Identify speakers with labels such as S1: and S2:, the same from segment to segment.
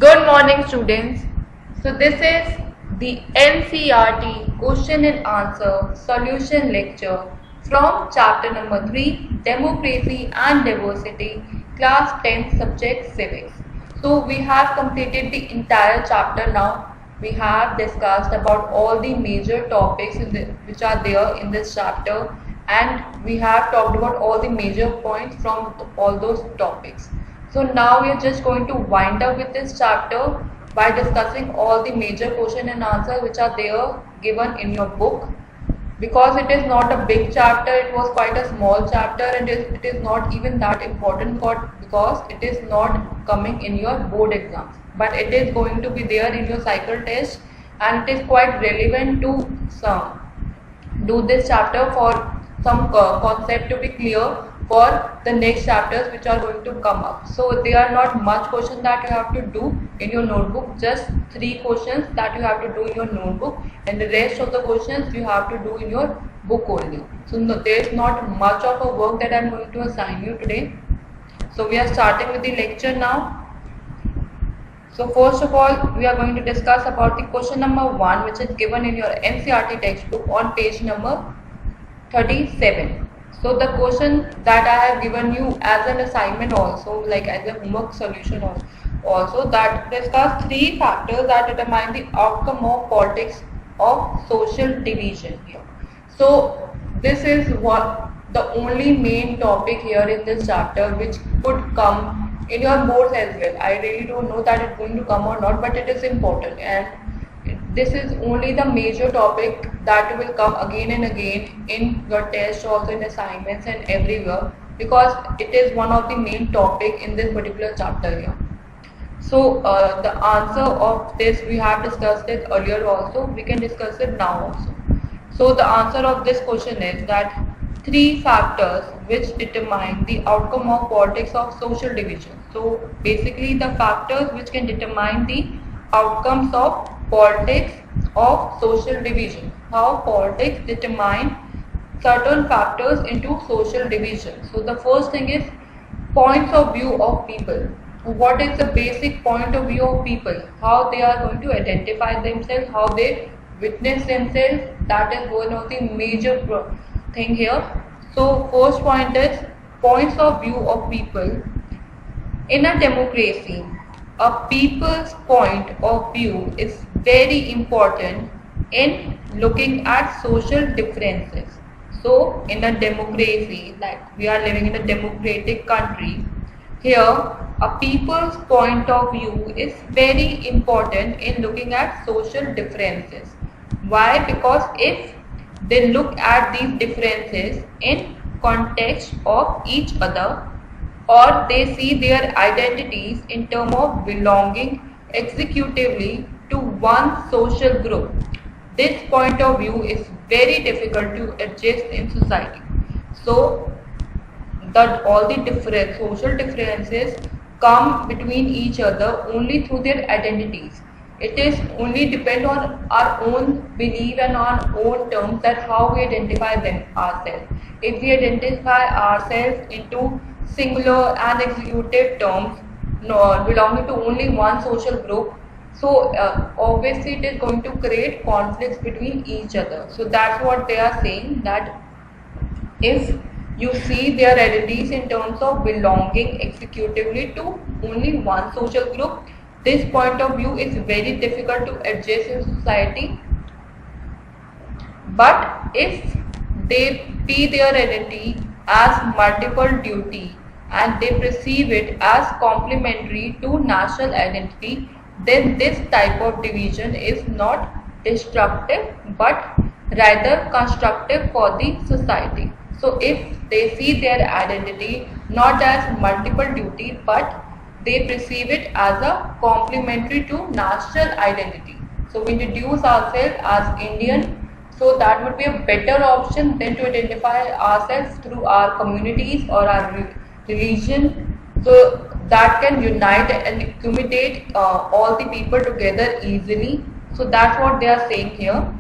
S1: Good morning, students. So this is the NCERT question and answer solution lecture from chapter number 3, Democracy and Diversity, class 10, subject Civics. So we have completed the entire chapter now. We have discussed about all the major topics which are there in this chapter, and we have talked about all the major points from all those topics. So now we are just going to wind up with this chapter by discussing all the major question and answer which are there given in your book. Because it is not a big chapter, it was quite a small chapter, and it is not even that important because it is not coming in your board exams. But it is going to be there in your cycle test, and it is quite relevant to do this chapter for some concept to be clear for the next chapters which are going to come up. So they are not much questions that you have to do in your notebook, just 3 questions that you have to do in your notebook, and the rest of the questions you have to do in your book only. So no, there is not much of a work that I am going to assign you today. So we are starting with the lecture now. So first of all, we are going to discuss about the question number 1, which is given in your NCERT textbook on page number 37. So the question that I have given you as an assignment also, like as a homework solution also, that discuss 3 factors that determine the outcome of politics of social division here. So this is what the only main topic here in this chapter which could come in your boards as well. I really don't know that it's going to come or not, but it is important, and this is only the major topic that will come again and again in your test, also in assignments and everywhere, because it is one of the main topic in this particular chapter here. So the answer of this we have discussed it earlier also, we can discuss it now also. So the answer of this question is that 3 factors which determine the outcome of politics of social division. So basically the factors which can determine the outcomes of politics of social division. How politics determine certain factors into social division. So the first thing is points of view of people. What is the basic point of view of people? How they are going to identify themselves, how they witness themselves. That is one of the major thing here. So first point is points of view of people. In a democracy, a people's point of view is very important in looking at social differences. So in a democracy, like we are living in a democratic country, here a people's point of view is very important in looking at social differences. Why? Because if they look at these differences in context of each other, or they see their identities in terms of belonging executively to one social group, this point of view is very difficult to adjust in society. So that all the different social differences come between each other only through their identities. It is only depend on our own belief and our own terms that how we identify ourselves. If we identify ourselves into singular and executive terms, belonging to only one social group, so obviously it is going to create conflicts between each other. So that's what they are saying, that if you see their identities in terms of belonging executively to only one social group, this point of view is very difficult to adjust in society. But if they see their identity as multiple duty and they perceive it as complementary to national identity, then this type of division is not destructive but rather constructive for the society. So if they see their identity not as multiple duty but they perceive it as a complementary to national identity. So we introduce ourselves as Indian, so that would be a better option than to identify ourselves through our communities or our religion. So that can unite and accommodate all the people together easily. So that's what they are saying here.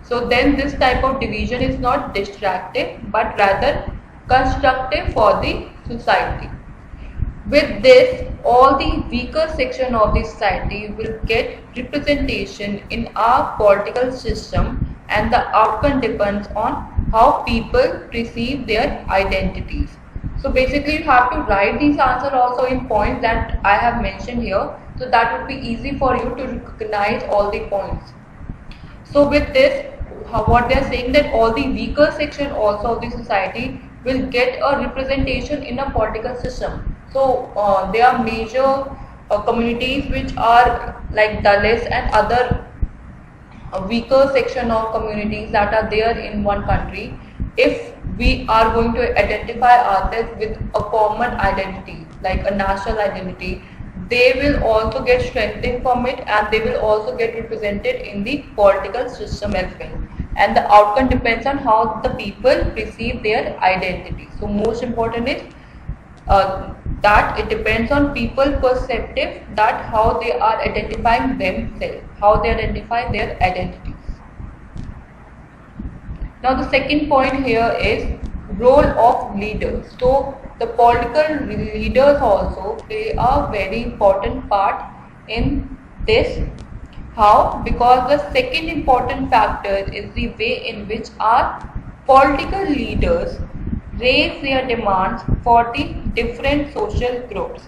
S1: So then this type of division is not destructive but rather constructive for the society. With this, all the weaker section of the society will get representation in our political system, and the outcome depends on how people perceive their identities. So basically you have to write these answers also in points that I have mentioned here, so that would be easy for you to recognize all the points. So with this, what they are saying that all the weaker section also of the society will get a representation in a political system. So there are major communities which are like Dalits and other weaker section of communities that are there in one country. If we are going to identify ourselves with a common identity, like a national identity, they will also get strengthened from it, and they will also get represented in the political system as well. And the outcome depends on how the people perceive their identity. So most important is that it depends on people perspective, that how they are identifying themselves, how they identify their identities. Now the second point here is role of leaders. So the political leaders also play a very important part in this. How? Because the second important factor is the way in which our political leaders raise their demands for the different social groups.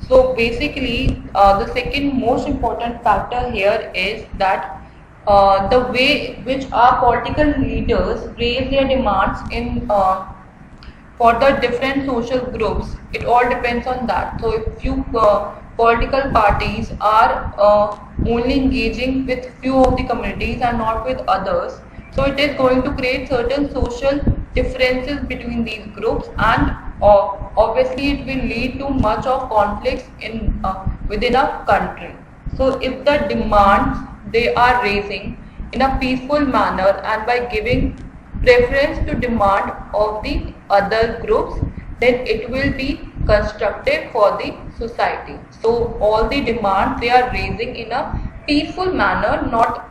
S1: So basically the second most important factor here is that the way which our political leaders raise their demands in for the different social groups, it all depends on that. So if few political parties are only engaging with few of the communities and not with others, so it is going to create certain social differences between these groups, and obviously it will lead to much of conflicts in within a country. So if the demands they are raising in a peaceful manner and by giving preference to demand of the other groups, then it will be constructive for the society. So all the demands they are raising in a peaceful manner, not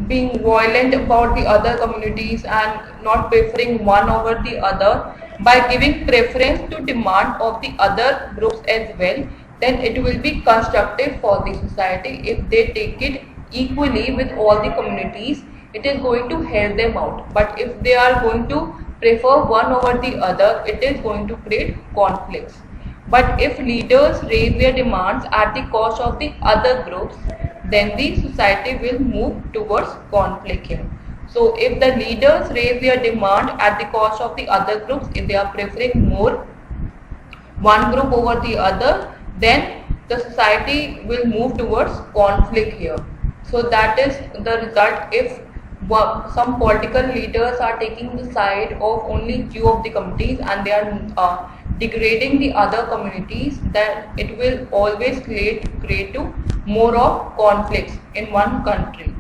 S1: being violent about the other communities and not preferring one over the other, by giving preference to demand of the other groups as well, then it will be constructive for the society. If they take it equally with all the communities, it is going to help them out. But if they are going to prefer one over the other, it is going to create conflicts. But if leaders raise their demands at the cost of the other groups, then the society will move towards conflict here. So if the leaders raise their demand at the cost of the other groups, if they are preferring more one group over the other, then the society will move towards conflict here. So that is the result. If some political leaders are taking the side of only few of the communities and they are degrading the other communities, then it will always create to more of conflicts in one country.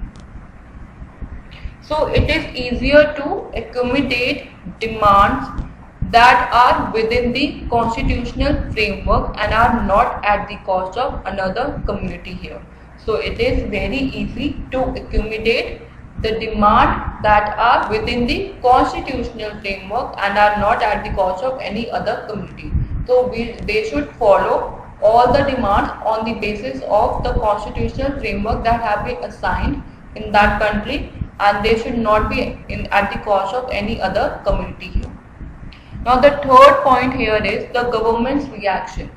S1: So it is easier to accommodate demands that are within the constitutional framework and are not at the cost of another community here. So it is very easy to accommodate the demand that are within the constitutional framework and are not at the cost of any other community. So they should follow all the demands on the basis of the constitutional framework that have been assigned in that country, and they should not be at the cost of any other community here. Now the third point here is the government's reaction.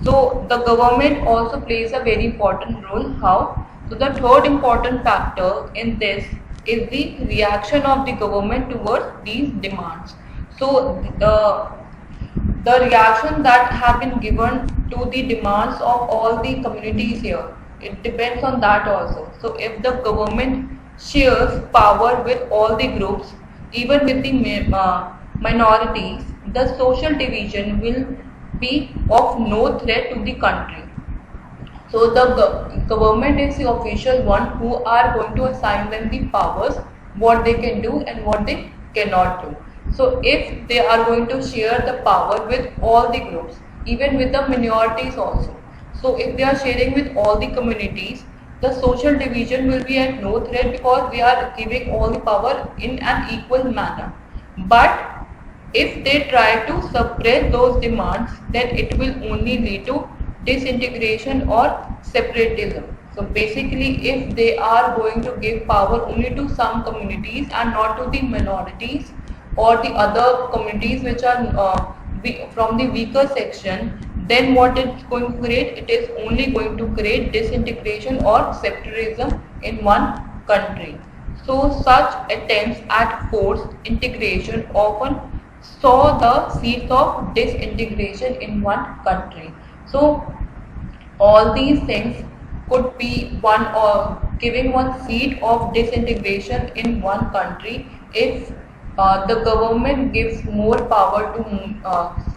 S1: So the government also plays a very important role. How? So the third important factor in this is the reaction of the government towards these demands. So the reaction that have been given to the demands of all the communities here, it depends on that also. So if the government shares power with all the groups, even with the minorities, the social division will be of no threat to the country. So the government is the official one who are going to assign them the powers, what they can do and what they cannot do. So if they are going to share the power with all the groups, even with the minorities also, so if they are sharing with all the communities, the social division will be at no threat because they are giving all the power in an equal manner. But If they try to suppress those demands, then it will only lead to disintegration or separatism. So basically, if they are going to give power only to some communities and not to the minorities or the other communities which are from the weaker section, then what it's going to create? It is only going to create disintegration or separatism in one country. So such attempts at forced integration often saw the seeds of disintegration in one country. So all these things could be one or giving one seed of disintegration in one country if the government gives more power to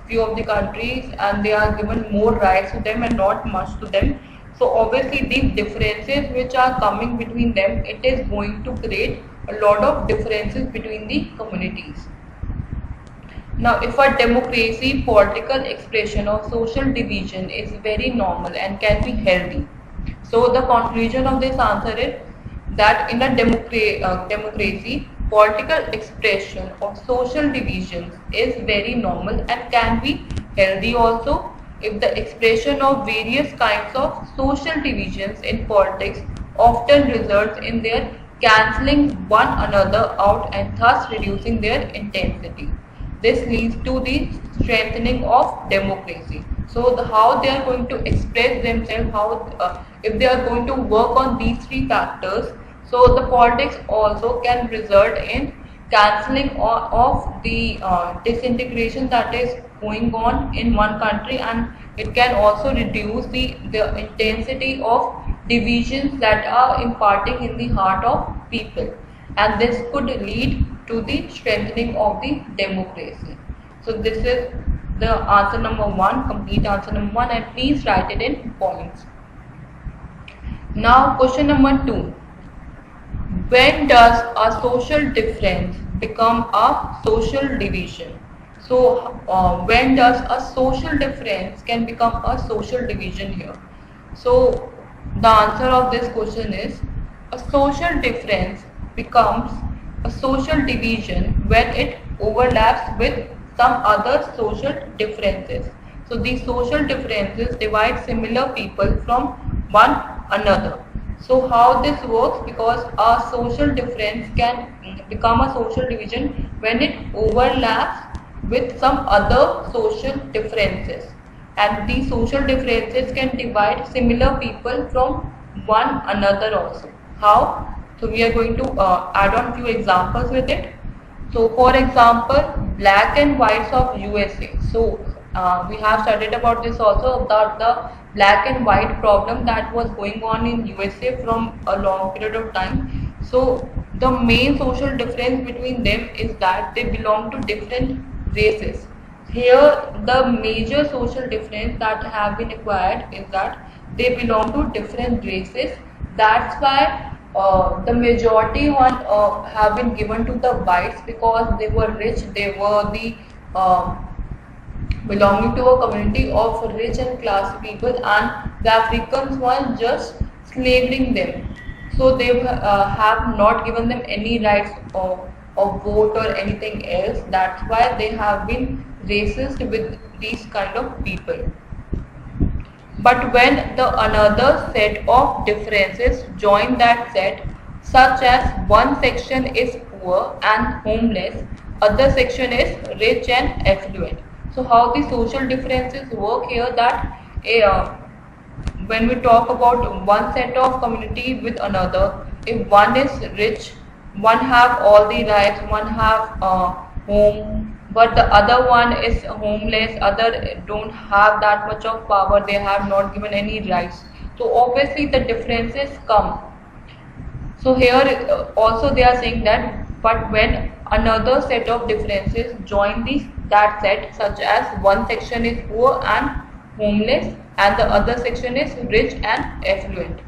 S1: few of the countries and they are given more rights to them and not much to them. So obviously these differences which are coming between them, it is going to create a lot of differences between the communities. Now, if a democracy political expression of social division is very normal and can be healthy, so the conclusion of this answer is that in a democracy, political expression of social divisions is very normal and can be healthy also. If the expression of various kinds of social divisions in politics often results in their cancelling one another out and thus reducing their intensity. This leads to the strengthening of democracy. So how they are going to express themselves, how if they are going to work on these three factors, so the politics also can result in cancelling of the disintegration that is going on in one country, and it can also reduce the intensity of divisions that are imparting in the heart of people, and this could lead to the strengthening of the democracy. So this is the answer number 1, complete answer number 1, and please write it in points. Now question number 2. When does a social difference become a social division? So when does a social difference can become a social division here? So the answer of this question is a social difference becomes a social division when it overlaps with some other social differences. So these social differences divide similar people from one another. So how this works? Because a social difference can become a social division when it overlaps with some other social differences, and these social differences can divide similar people from one another also. How? So we are going to add on few examples with it. So for example, black and whites of USA. So we have studied about this also, about the black and white problem that was going on in USA from a long period of time. So the main social difference between them is that they belong to different races. Here the major social difference that have been acquired is that they belong to different races. That's why the majority one have been given to the whites because they were rich, they were the belonging to a community of rich and classy people, and the Africans were just slaving them. So they have not given them any rights of vote or anything else. That's why they have been racist with these kind of people. But when the another set of differences join that set, such as one section is poor and homeless, other section is rich and affluent. So how the social differences work here, that when we talk about one set of community with another, if one is rich, one have all the rights, one have home, but the other one is homeless, other don't have that much of power, they have not given any rights. So obviously the differences come. So here also they are saying that, but when another set of differences join that set, such as one section is poor and homeless and the other section is rich and affluent,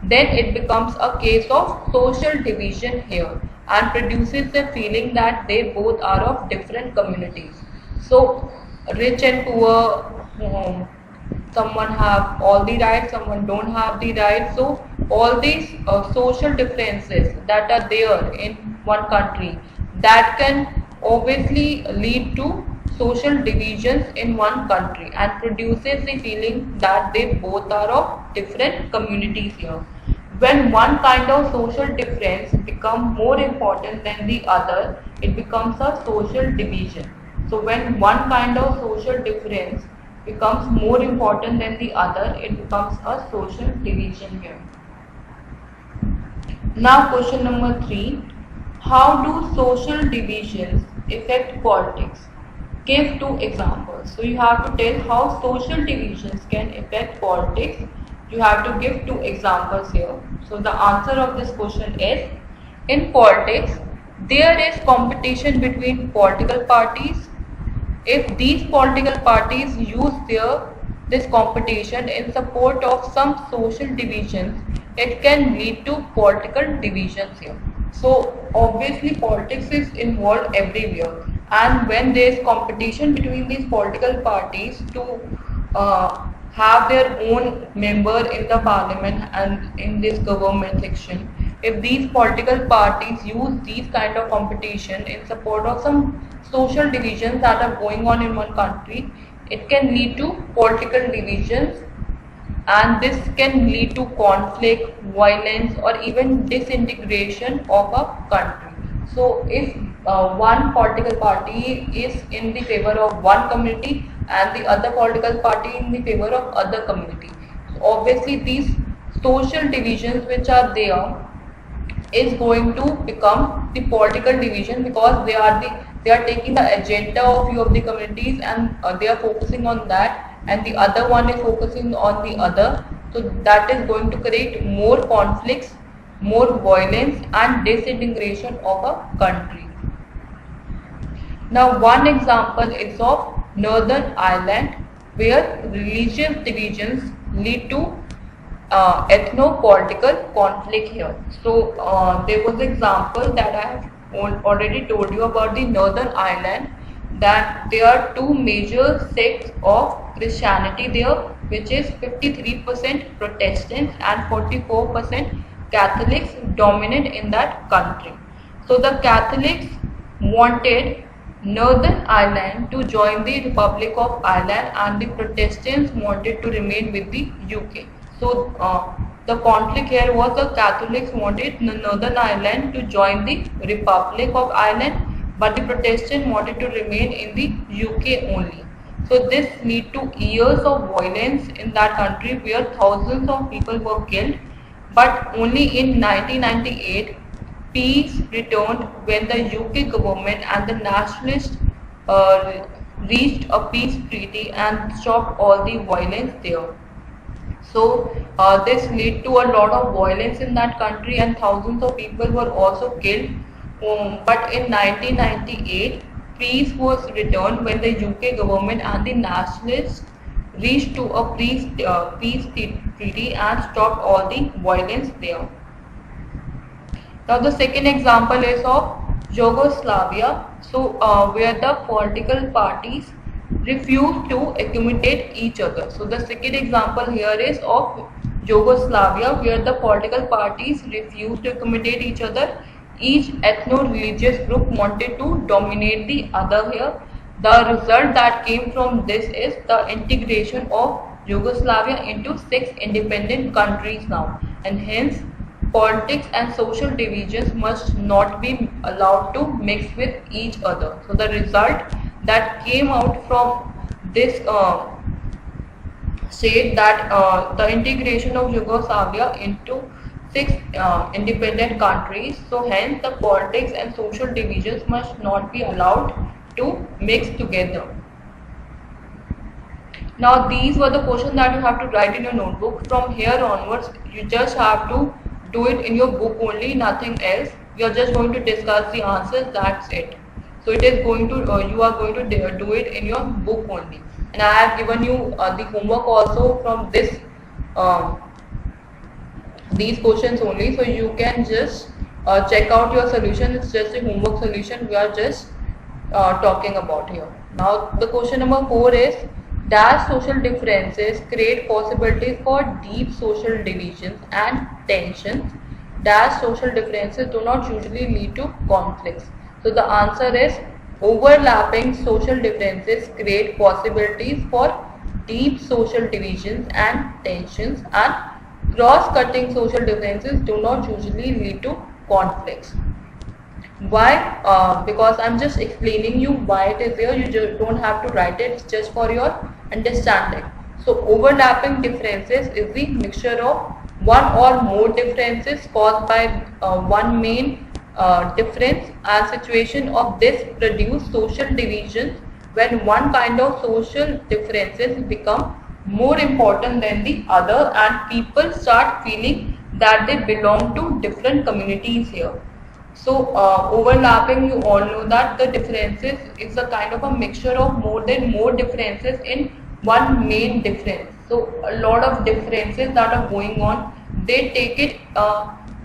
S1: then it becomes a case of social division here and produces the feeling that they both are of different communities. So rich and poor, someone have all the rights, someone don't have the rights. So all these social differences that are there in one country, that can obviously lead to social divisions in one country and produces the feeling that they both are of different communities here. When one kind of social difference becomes more important than the other, it becomes a social division. So when one kind of social difference becomes more important than the other, it becomes a social division here. Now question number 3. How do social divisions affect politics? Give 2 examples. So you have to tell how social divisions can affect politics. You have to give 2 examples here. So the answer of this question is, in politics, there is competition between political parties. If these political parties use this competition in support of some social divisions, it can lead to political divisions here. So obviously politics is involved everywhere, and when there is competition between these political parties to have their own member in the parliament and in this government section, if these political parties use these kind of competition in support of some social divisions that are going on in one country, it can lead to political divisions, and this can lead to conflict, violence, or even disintegration of a country. So if one political party is in the favor of one community and the other political party in the favor of other community, so obviously these social divisions which are there is going to become the political division, because they are taking the agenda of few of the communities and they are focusing on that, and the other one is focusing on the other. So that is going to create more conflicts, more violence, and disintegration of a country. Now one example is of Northern Ireland, where religious divisions lead to ethno-political conflict here. So there was an example that I have already told you about the Northern Ireland, that there are 2 major sects of Christianity there, which is 53% Protestants and 44% Catholics dominant in that country. So the Catholics wanted Northern Ireland to join the Republic of Ireland, and the Protestants wanted to remain with the UK. So the conflict here was the Catholics wanted Northern Ireland to join the Republic of Ireland, but the Protestants wanted to remain in the UK only. So this led to years of violence in that country, where thousands of people were killed. But only in 1998, peace returned when the UK government and the nationalists reached a peace treaty and stopped all the violence there. So this led to a lot of violence in that country, and thousands of people were also killed. But in 1998, peace was returned when the UK government and the nationalists reached to a peace treaty and stopped all the violence there. Now the second example is of Yugoslavia, so where the political parties refused to accommodate each other. So the second example here is of Yugoslavia, where the political parties refused to accommodate each other. Each ethno-religious group wanted to dominate the other here. The result that came from this is the integration of Yugoslavia into 6 independent countries now, and hence politics and social divisions must not be allowed to mix with each other. So the result that came out from this state, that the integration of Yugoslavia into 6 independent countries, so hence the politics and social divisions must not be allowed to mix together. Now these were the questions that you have to write in your notebook. From here onwards, you just have to do it in your book only, nothing else. We are just going to discuss the answers, that's it. So it is going to you are going to do it in your book only, and I have given you the homework also from this these questions only, so you can just check out your solution. It's just a homework solution we are just talking about here. Now the question number 4 is, dash social differences create possibilities for deep social divisions and tensions, dash social differences do not usually lead to conflicts. So the answer is Overlapping social differences create possibilities for deep social divisions and tensions, and cross-cutting social differences do not usually lead to conflicts. Why? Because I'm just explaining you why it is there. You just don't have to write it, it's just for your understanding. So overlapping differences is the mixture of one or more differences caused by one main difference, and situation of this produce social divisions when one kind of social differences become more important than the other and people start feeling that they belong to different communities here. So overlapping, you all know that the differences is a kind of a mixture of more differences in one main difference. So a lot of differences that are going on, they take it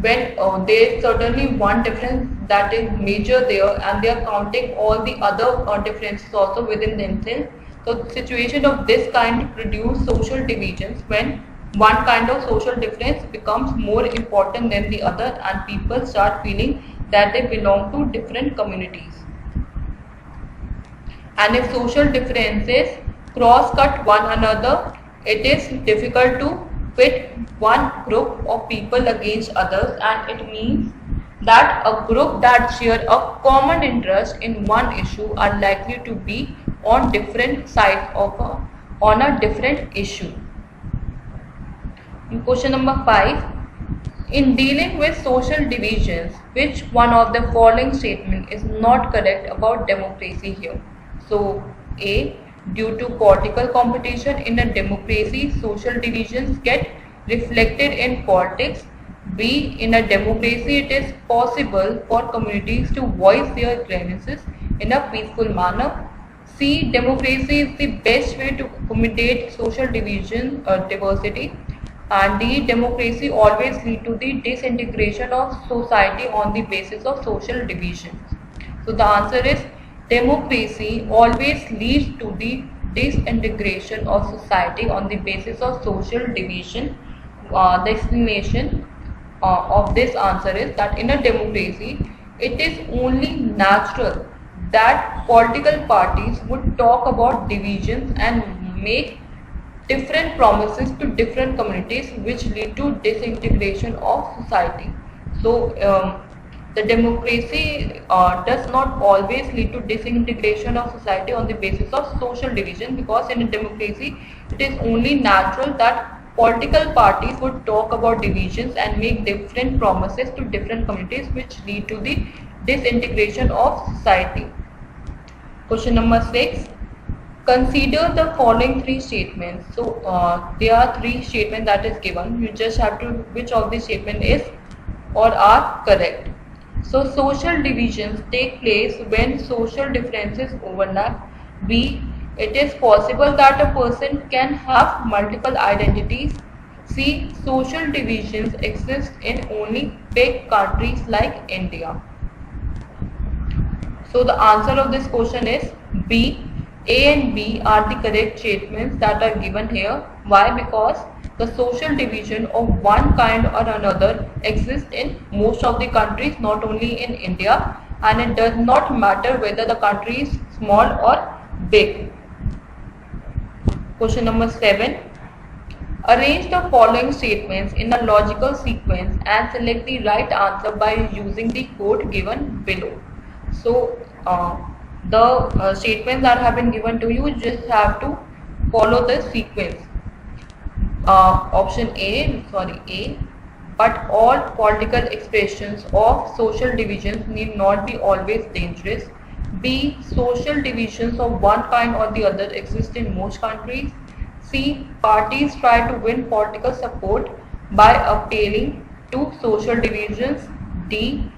S1: when there is certainly one difference that is major there, and they are counting all the other differences also within themselves. So the situation of this kind produce social divisions when one kind of social difference becomes more important than the other and people start feeling that they belong to different communities. And if social differences cross-cut one another, it is difficult to pit one group of people against others, and it means that a group that share a common interest in one issue are likely to be on different sides of on a different issue. In question number 5, in dealing with social divisions, which one of the following statement is not correct about democracy here? So A, due to political competition in a democracy, social divisions get reflected in politics. B, in a democracy, it is possible for communities to voice their grievances in a peaceful manner. C, democracy is the best way to accommodate social division or diversity. And D, democracy always lead to the disintegration of society on the basis of social divisions. So the answer is democracy always leads to the disintegration of society on the basis of social division. The explanation of this answer is that in a democracy, it is only natural that political parties would talk about divisions and make different promises to different communities, which lead to disintegration of society. So the democracy does not always lead to disintegration of society on the basis of social division, because in a democracy it is only natural that political parties would talk about divisions and make different promises to different communities, which lead to the disintegration of society. Question number 6. Consider the following three statements. So there are three statements that is given. You just have to which of the statement is or are correct. So social divisions take place when social differences overlap. B, it is possible that a person can have multiple identities. C, social divisions exist in only big countries like India. So the answer of this question is B. A and B are the correct statements that are given here. Why? Because the social division of one kind or another exists in most of the countries, not only in India, and it does not matter whether the country is small or big. Question number 7. Arrange the following statements in a logical sequence and select the right answer by using the code given below. So the statements that have been given to you, just have to follow the sequence. Option A, but all political expressions of social divisions need not be always dangerous. B, social divisions of one kind or the other exist in most countries. C, parties try to win political support by appealing to social divisions. D,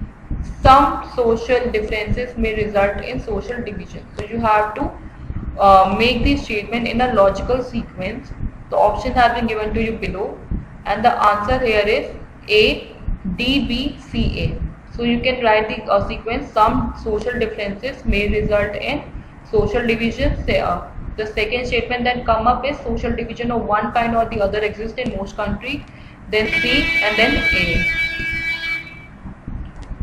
S1: some social differences may result in social division. So you have to make this statement in a logical sequence. The options have been given to you below, and the answer here is A, D, B, C, A. So you can write the sequence. Some social differences may result in social division. The second statement then come up is social division of one kind or the other exists in most countries. Then C and then A.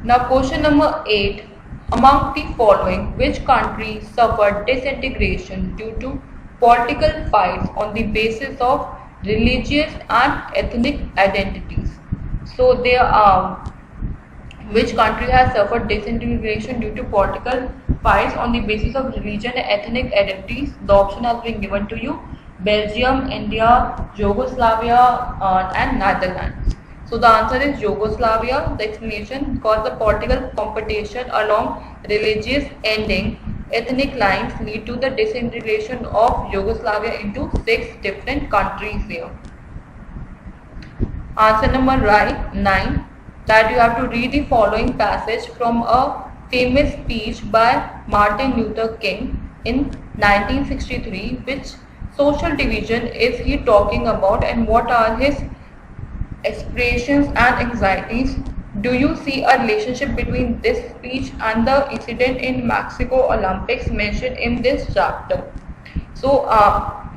S1: Now question number 8. Among the following, which country suffered disintegration due to political fights on the basis of religious and ethnic identities? So there are which country has suffered disintegration due to political fights on the basis of religion and ethnic identities? The option has been given to you: Belgium, India, Yugoslavia, and Netherlands. So the answer is Yugoslavia. The explanation: because the political competition along religious ending ethnic lines lead to the disintegration of Yugoslavia into 6 different countries here. Answer number right 9, that you have to read the following passage from a famous speech by Martin Luther King in 1963. Which social division is he talking about and what are his aspirations and anxieties? Do you see a relationship between this speech and the incident in Mexico Olympics mentioned in this chapter? So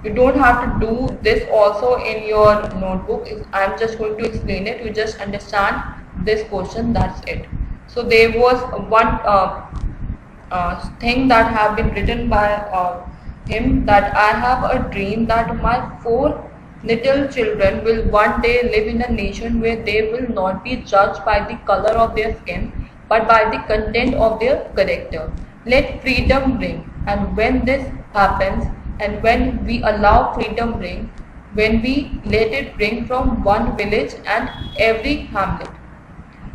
S1: you don't have to do this also in your notebook. I'm just going to explain it. You just understand this question, that's it. So there was one thing that have been written by him, that I have a dream that my 4 little children will one day live in a nation where they will not be judged by the color of their skin but by the content of their character. Let freedom ring, and when this happens, and when we allow freedom ring, when we let it ring from one village and every hamlet,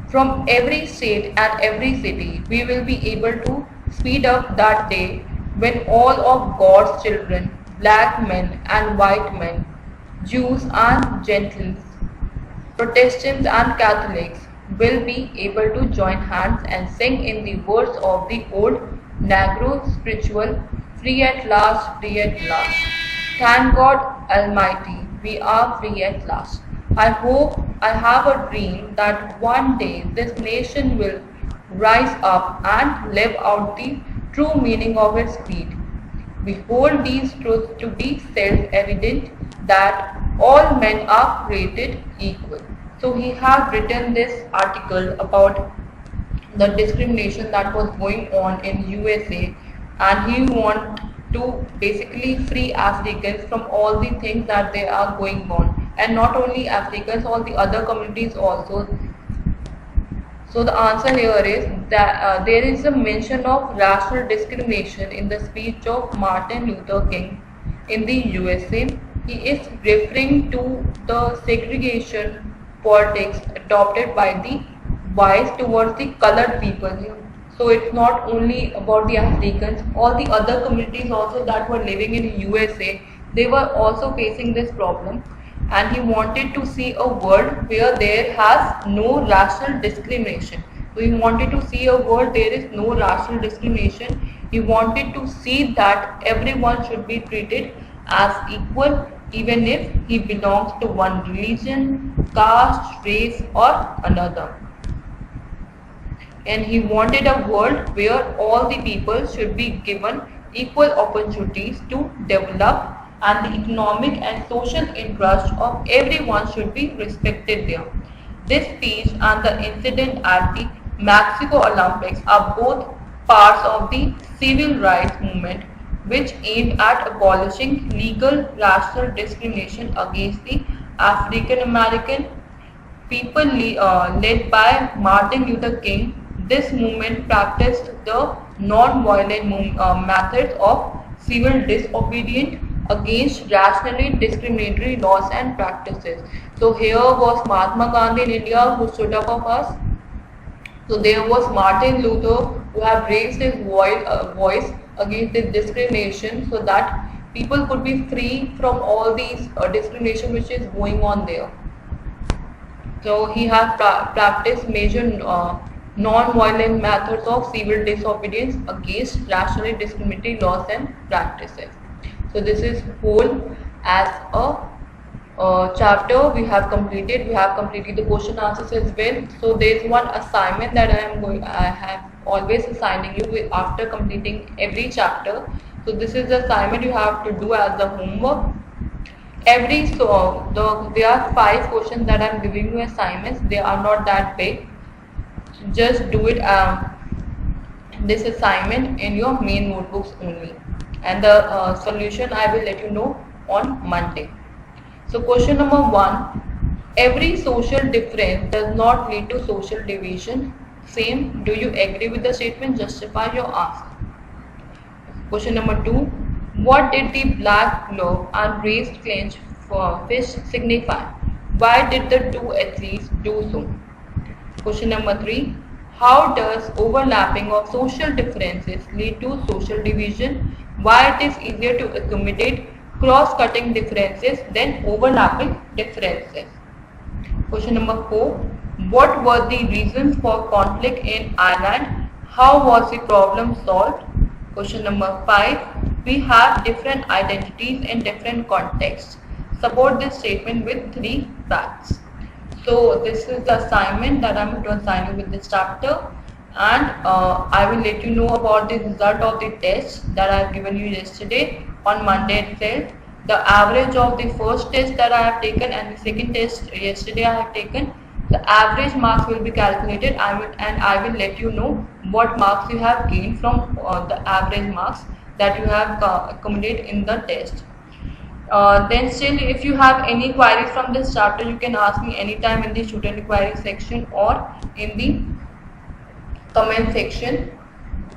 S1: from every state and every city, we will be able to speed up that day when all of God's children, black men and white men, Jews and Gentiles, Protestants and Catholics, will be able to join hands and sing in the words of the old Negro spiritual, free at last, free at last. Thank God Almighty, we are free at last. I hope, I have a dream that one day this nation will rise up and live out the true meaning of its creed. We hold these truths to be self-evident, that all men are created equal. So he has written this article about the discrimination that was going on in USA, and he want to basically free Africans from all the things that they are going on, and not only Africans, all the other communities also. So the answer here is that there is a mention of racial discrimination in the speech of Martin Luther King in the USA. He is referring to the segregation politics adopted by the whites towards the colored people here. So it's not only about the Africans, all the other communities also that were living in USA, they were also facing this problem, and he wanted to see a world where there has no racial discrimination. So he wanted to see a world there is no racial discrimination. He wanted to see that everyone should be treated as equal, even if he belongs to one religion, caste, race or another. And he wanted a world where all the people should be given equal opportunities to develop, and the economic and social interest of everyone should be respected there. This speech and the incident at the Mexico Olympics are both parts of the civil rights movement, which aimed at abolishing legal racial discrimination against the African American people led by Martin Luther King. This movement practiced the non-violent methods of civil disobedience against racially discriminatory laws and practices. So here was Mahatma Gandhi in India who stood up for us. So there was Martin Luther who have raised his voice against this discrimination, so that people could be free from all these discrimination which is going on there. So he has practiced major non-violent methods of civil disobedience against racially discriminatory laws and practices. So this is whole as a chapter we have completed. We have completed the question answers as well. So there is one assignment that I have always assigning you after completing every chapter. So this is the assignment you have to do as the homework. There are 5 questions that I am giving you assignments. They are not that big. Just do it this assignment in your main notebooks only, and the solution I will let you know on Monday. So question number 1, every social difference does not lead to social division. Same, do you agree with the statement? Justify your answer. Question number 2, what did the black glove and raised clench for fish signify? Why did the two athletes do so? Question number 3, how does overlapping of social differences lead to social division? Why it is easier to accommodate cross-cutting differences than overlapping differences? Question number 4, what were the reasons for conflict in Ireland? How was the problem solved? Question number 5, we have different identities in different contexts. Support this statement with 3 facts. So this is the assignment that I'm going to assign you with this chapter, and I will let you know about the result of the test that I have given you yesterday on Monday itself. The average of the first test that I have taken and the second test yesterday I have taken, the average marks will be calculated. I will let you know what marks you have gained from the average marks that you have accumulated in the test. Then still, if you have any queries from this chapter, you can ask me anytime in the student inquiry section or in the comment section.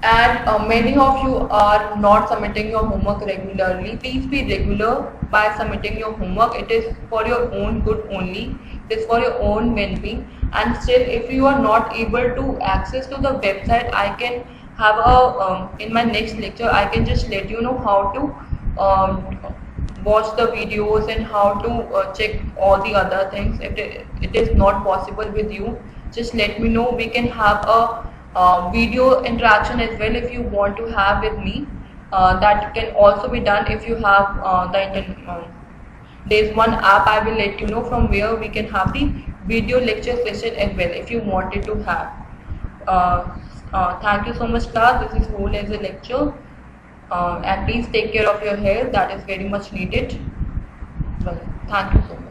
S1: And many of you are not submitting your homework regularly. Please be regular by submitting your homework. It is for your own good only. It is for your own well-being. And still, if you are not able to access to the website, I can have a in my next lecture I can just let you know how to watch the videos and how to check all the other things. If it is not possible with you, just let me know. We can have a video interaction as well if you want to have with me. That can also be done if you have there's one app I will let you know from where we can have the video lecture session as well if you wanted to have. Thank you so much class. This is whole as a lecture. And please take care of your hair, that is very much needed. Well, thank you so much.